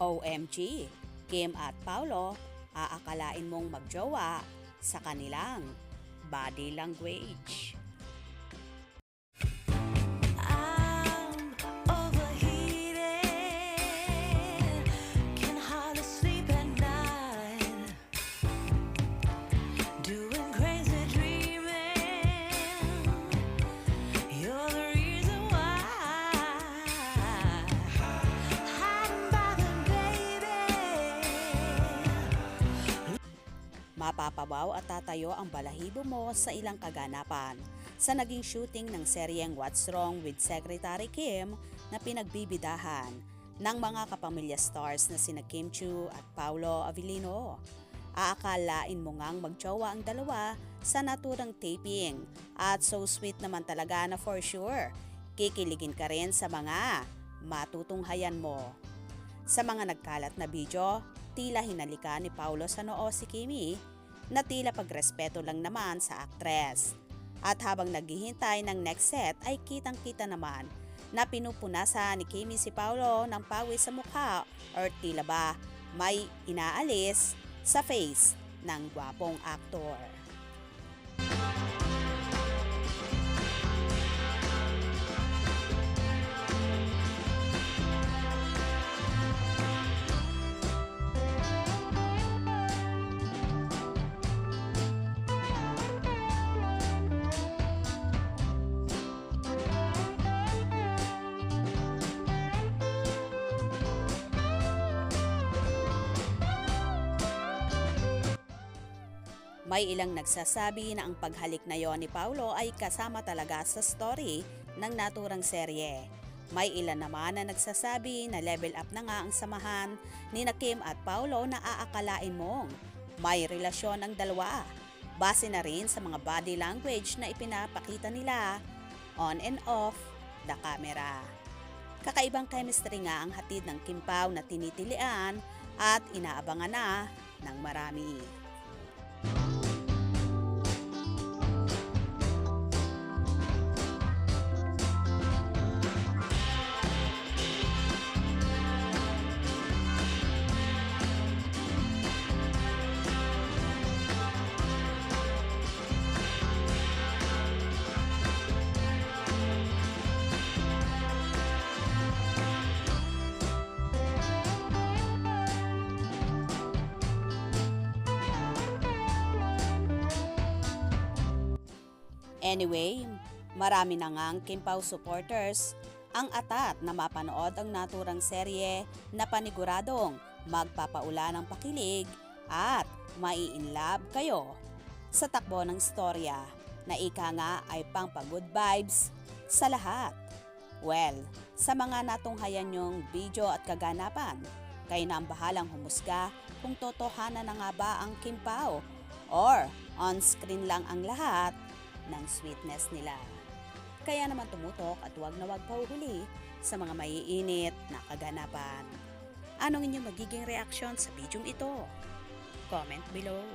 OMG, Kim at Paolo, aakalain mong magjowa sa kanilang body language. I'm overheated, can hardly sleep at night, doing crazy dreaming. You're the reason why. Hiding by the baby. Mapapabaw at tatayo ang balahibo mo sa ilang kaganapan sa naging shooting ng seryeng What's Wrong with Secretary Kim na pinagbibidahan ng mga kapamilya stars na sina Kim Chiu at Paolo Avellino. Aakalain mo ngang magjowa ang dalawa sa naturang taping at so sweet naman talaga na for sure. Kikiligin ka rin sa mga matutunghayan mo. Sa mga nagkalat na video, tila hinalika ni Paolo sa noo si Kimi na tila pagrespeto lang naman sa aktres. At habang naghihintay ng next set ay kitang-kita naman na pinupunasan ni Kimi si Paolo ng pawis sa mukha or tila ba may inaalis sa face ng gwapong aktor. May ilang nagsasabi na ang paghalik na yon ni Paolo ay kasama talaga sa story ng naturang serye. May ilan naman na nagsasabi na level up na nga ang samahan ni Kim at Paolo na aakalain mong may relasyon ang dalawa. Base na rin sa mga body language na ipinapakita nila on and off the camera. Kakaibang chemistry nga ang hatid ng Kim Pao na tinitilian at inaabangan na ng marami. Anyway, marami na ngang Kim Pao supporters ang atat na mapanood ang naturang serye na paniguradong magpapaula ng pakilig at mai-inlove kayo sa takbo ng storya na ika nga ay pang-good vibes sa lahat. Well, sa mga natunghayan nyong video at kaganapan, kayo na ang bahalang humusga kung totohanan na nga ba ang Kim Pao or on-screen lang ang lahat ng sweetness nila. Kaya naman tumutok at huwag na huwag pahuhuli sa mga maiinit na kaganapan. Anong inyong magiging reaksyon sa video ito? Comment below.